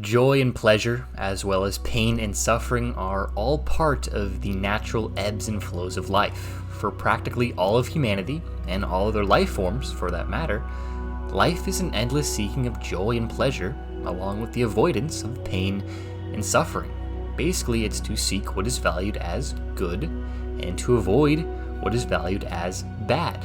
Joy and pleasure, as well as pain and suffering, are all part of the natural ebbs and flows of life. For practically all of humanity, and all other life forms for that matter, life is an endless seeking of joy and pleasure, along with the avoidance of pain and suffering. Basically, it's to seek what is valued as good, and to avoid what is valued as bad.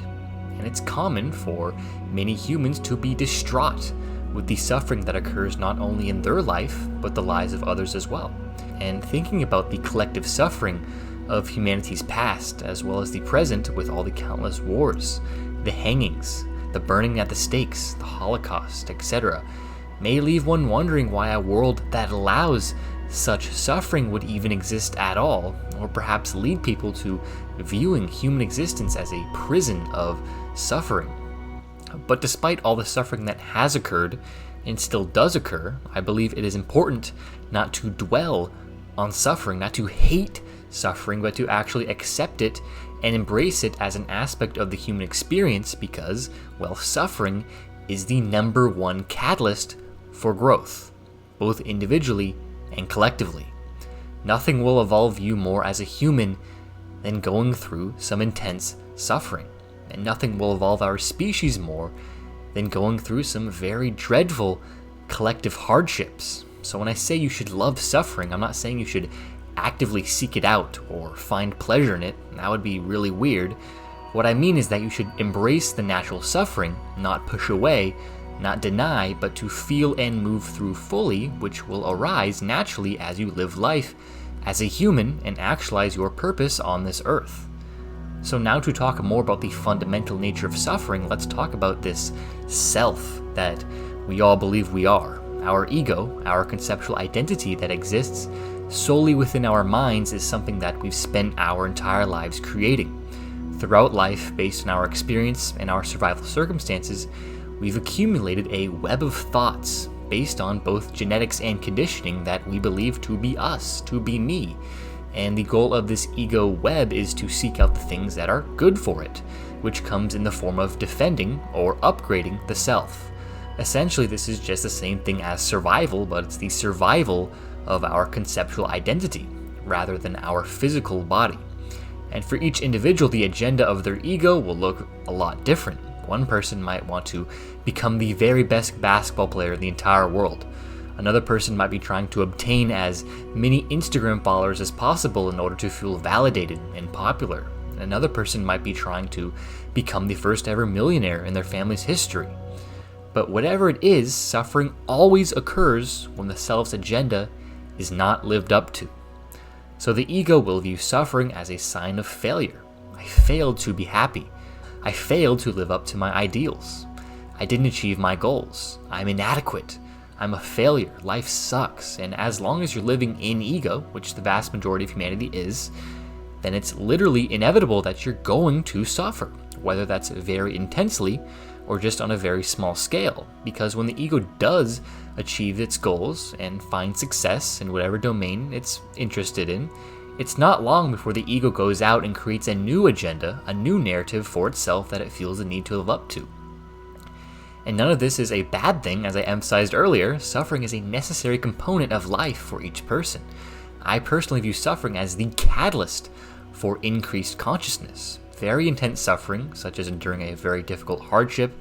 And it's common for many humans to be distraught with the suffering that occurs not only in their life, but the lives of others as well. And thinking about the collective suffering of humanity's past, as well as the present with all the countless wars, the hangings, the burning at the stakes, the Holocaust, etc., may leave one wondering why a world that allows such suffering would even exist at all, or perhaps lead people to viewing human existence as a prison of suffering. But despite all the suffering that has occurred, and still does occur, I believe it is important not to dwell on suffering, not to hate suffering, but to actually accept it and embrace it as an aspect of the human experience because, well, suffering is the number one catalyst for growth, both individually and collectively. Nothing will evolve you more as a human than going through some intense suffering. And nothing will evolve our species more than going through some very dreadful collective hardships. So when I say you should love suffering, I'm not saying you should actively seek it out or find pleasure in it. That would be really weird. What I mean is that you should embrace the natural suffering, not push away, not deny, but to feel and move through fully, which will arise naturally as you live life as a human and actualize your purpose on this earth. So now to talk more about the fundamental nature of suffering, let's talk about this self that we all believe we are. Our ego, our conceptual identity that exists solely within our minds, is something that we've spent our entire lives creating. Throughout life, based on our experience and our survival circumstances, we've accumulated a web of thoughts based on both genetics and conditioning that we believe to be us, to be me. And the goal of this ego web is to seek out the things that are good for it, which comes in the form of defending or upgrading the self. Essentially, this is just the same thing as survival, but it's the survival of our conceptual identity, rather than our physical body. And for each individual, the agenda of their ego will look a lot different. One person might want to become the very best basketball player in the entire world. Another person might be trying to obtain as many Instagram followers as possible in order to feel validated and popular. Another person might be trying to become the first ever millionaire in their family's history. But whatever it is, suffering always occurs when the self's agenda is not lived up to. So the ego will view suffering as a sign of failure. I failed to be happy. I failed to live up to my ideals. I didn't achieve my goals. I'm inadequate. I'm a failure, life sucks, and as long as you're living in ego, which the vast majority of humanity is, then it's literally inevitable that you're going to suffer, whether that's very intensely or just on a very small scale. Because when the ego does achieve its goals and find success in whatever domain it's interested in, it's not long before the ego goes out and creates a new agenda, a new narrative for itself that it feels the need to live up to. And none of this is a bad thing, as I emphasized earlier. Suffering is a necessary component of life for each person. I personally view suffering as the catalyst for increased consciousness. Very intense suffering, such as enduring a very difficult hardship,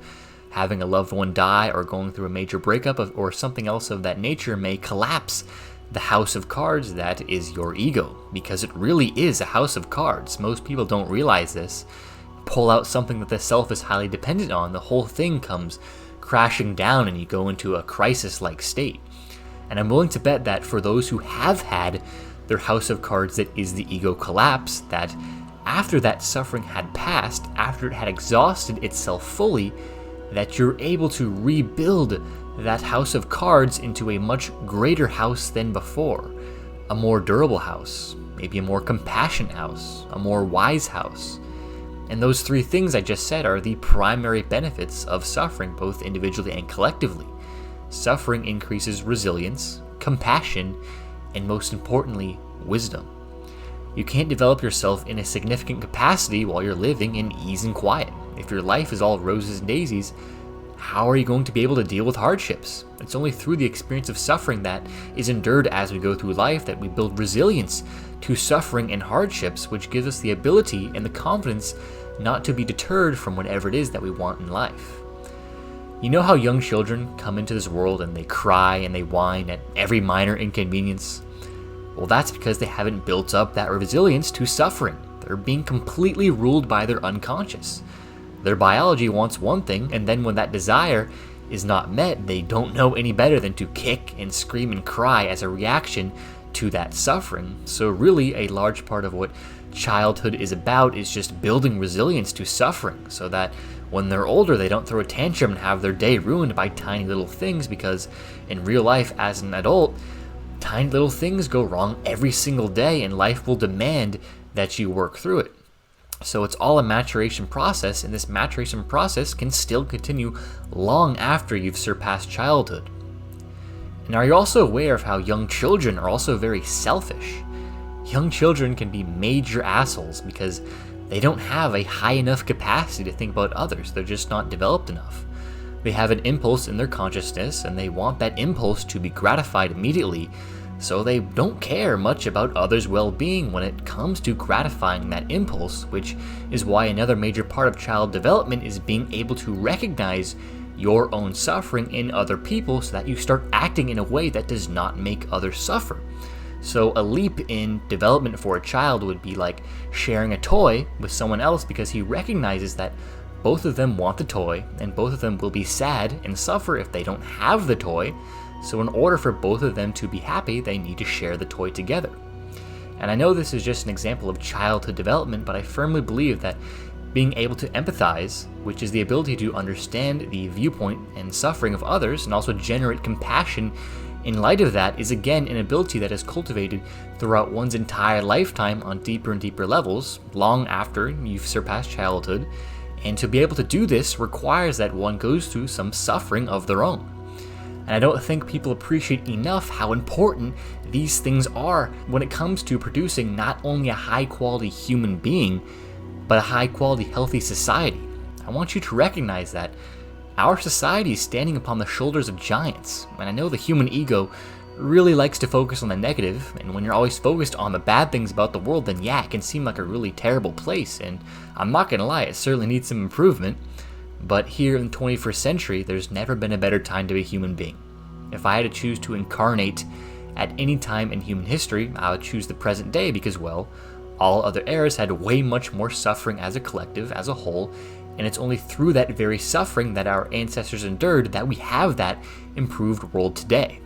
having a loved one die, or going through a major breakup or something else of that nature, may collapse the house of cards that is your ego, because it really is a house of cards. Most people don't realize this. Pull out something that the self is highly dependent on, the whole thing comes crashing down and you go into a crisis-like state. And I'm willing to bet that for those who have had their house of cards that is the ego collapse, that after that suffering had passed, after it had exhausted itself fully, that you're able to rebuild that house of cards into a much greater house than before. A more durable house, maybe a more compassionate house, a more wise house. And those three things I just said are the primary benefits of suffering, both individually and collectively. Suffering increases resilience, compassion, and most importantly, wisdom. You can't develop yourself in a significant capacity while you're living in ease and quiet. If your life is all roses and daisies, how are you going to be able to deal with hardships? It's only through the experience of suffering that is endured as we go through life that we build resilience to suffering and hardships, which gives us the ability and the confidence not to be deterred from whatever it is that we want in life. You know how young children come into this world and they cry and they whine at every minor inconvenience? Well, that's because they haven't built up that resilience to suffering. They're being completely ruled by their unconscious. Their biology wants one thing, and then when that desire is not met, they don't know any better than to kick and scream and cry as a reaction to that suffering. So really, a large part of what childhood is about is just building resilience to suffering, so that when they're older, they don't throw a tantrum and have their day ruined by tiny little things, because in real life, as an adult, tiny little things go wrong every single day, and life will demand that you work through it. So it's all a maturation process, and this maturation process can still continue long after you've surpassed childhood. And are you also aware of how young children are also very selfish? Young children can be major assholes because they don't have a high enough capacity to think about others. They're just not developed enough. They have an impulse in their consciousness, and they want that impulse to be gratified immediately, so they don't care much about others' well-being when it comes to gratifying that impulse, which is why another major part of child development is being able to recognize your own suffering in other people so that you start acting in a way that does not make others suffer. So a leap in development for a child would be like sharing a toy with someone else, because he recognizes that both of them want the toy, and both of them will be sad and suffer if they don't have the toy. So in order for both of them to be happy, they need to share the toy together. And I know this is just an example of childhood development, but I firmly believe that being able to empathize, which is the ability to understand the viewpoint and suffering of others and also generate compassion in light of that, is again an ability that is cultivated throughout one's entire lifetime on deeper and deeper levels, long after you've surpassed childhood. And to be able to do this requires that one goes through some suffering of their own. And I don't think people appreciate enough how important these things are when it comes to producing not only a high-quality human being, but a high-quality, healthy society. I want you to recognize that our society is standing upon the shoulders of giants, and I know the human ego really likes to focus on the negative, and when you're always focused on the bad things about the world, then yeah, it can seem like a really terrible place, and I'm not gonna lie, it certainly needs some improvement. But here in the 21st century, there's never been a better time to be a human being. If I had to choose to incarnate at any time in human history, I would choose the present day because, well, all other eras had way much more suffering as a collective, as a whole, and it's only through that very suffering that our ancestors endured that we have that improved world today.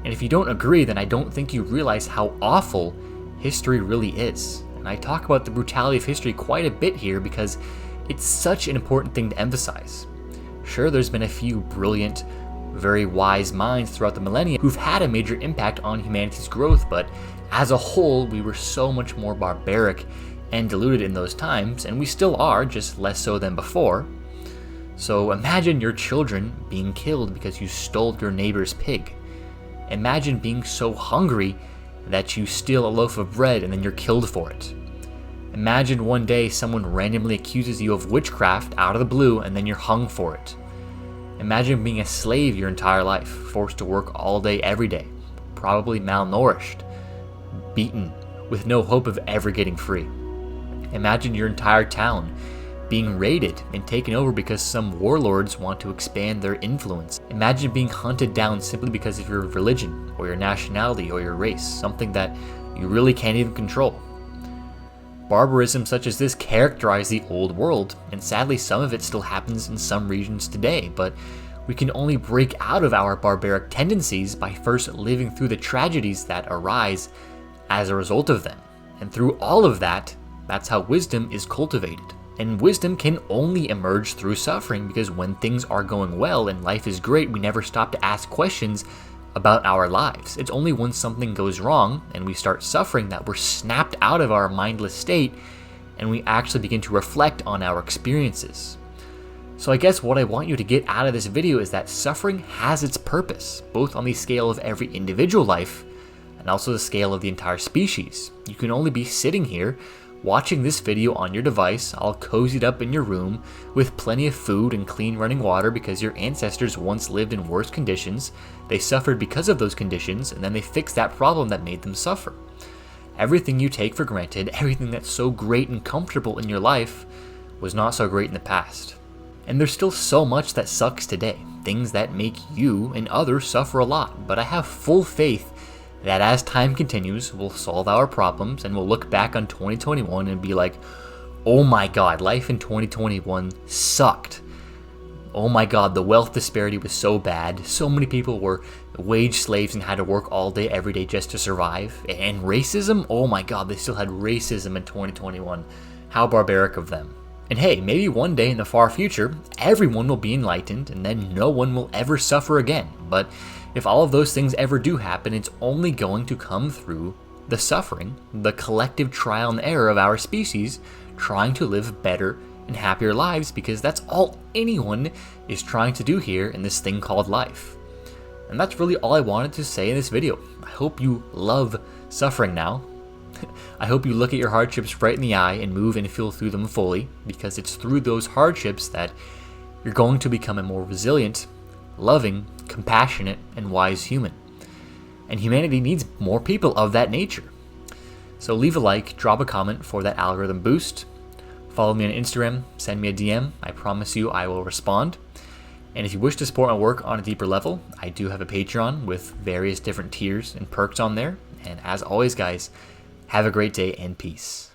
And if you don't agree, then I don't think you realize how awful history really is. And I talk about the brutality of history quite a bit here because it's such an important thing to emphasize. Sure, there's been a few brilliant, very wise minds throughout the millennia who've had a major impact on humanity's growth, but as a whole, we were so much more barbaric and deluded in those times, and we still are, just less so than before. So imagine your children being killed because you stole your neighbor's pig. Imagine being so hungry that you steal a loaf of bread and then you're killed for it. Imagine one day someone randomly accuses you of witchcraft out of the blue and then you're hung for it. Imagine being a slave your entire life, forced to work all day every day, probably malnourished, beaten, with no hope of ever getting free. Imagine your entire town being raided and taken over because some warlords want to expand their influence. Imagine being hunted down simply because of your religion or your nationality or your race, something that you really can't even control. Barbarism such as this characterized the old world, and sadly some of it still happens in some regions today, but we can only break out of our barbaric tendencies by first living through the tragedies that arise as a result of them. And through all of that, that's how wisdom is cultivated. And wisdom can only emerge through suffering, because when things are going well and life is great, we never stop to ask questions about our lives. It's only when something goes wrong and we start suffering that we're snapped out of our mindless state and we actually begin to reflect on our experiences. So I guess what I want you to get out of this video is that suffering has its purpose, both on the scale of every individual life and also the scale of the entire species. You can only be sitting here Watching this video on your device, all cozied up in your room with plenty of food and clean running water because your ancestors once lived in worse conditions, they suffered because of those conditions, and then they fixed that problem that made them suffer. Everything you take for granted, everything that's so great and comfortable in your life, was not so great in the past. And there's still so much that sucks today, things that make you and others suffer a lot, but I have full faith that as time continues, we'll solve our problems and we'll look back on 2021 and be like, oh my god, life in 2021 sucked. Oh my god, the wealth disparity was so bad. So many people were wage slaves and had to work all day, every day just to survive. And racism, oh my god, they still had racism in 2021. How barbaric of them. And hey, maybe one day in the far future, everyone will be enlightened and then no one will ever suffer again. But if all of those things ever do happen, it's only going to come through the suffering, the collective trial and error of our species trying to live better and happier lives, because that's all anyone is trying to do here in this thing called life. And that's really all I wanted to say in this video. I hope you love suffering now. I hope you look at your hardships right in the eye and move and feel through them fully, because it's through those hardships that you're going to become a more resilient, loving, compassionate, and wise human. And humanity needs more people of that nature. So leave a like, drop a comment for that algorithm boost. Follow me on Instagram, send me a DM. I promise you I will respond. And if you wish to support my work on a deeper level, I do have a Patreon with various different tiers and perks on there. And as always, guys, have a great day and peace.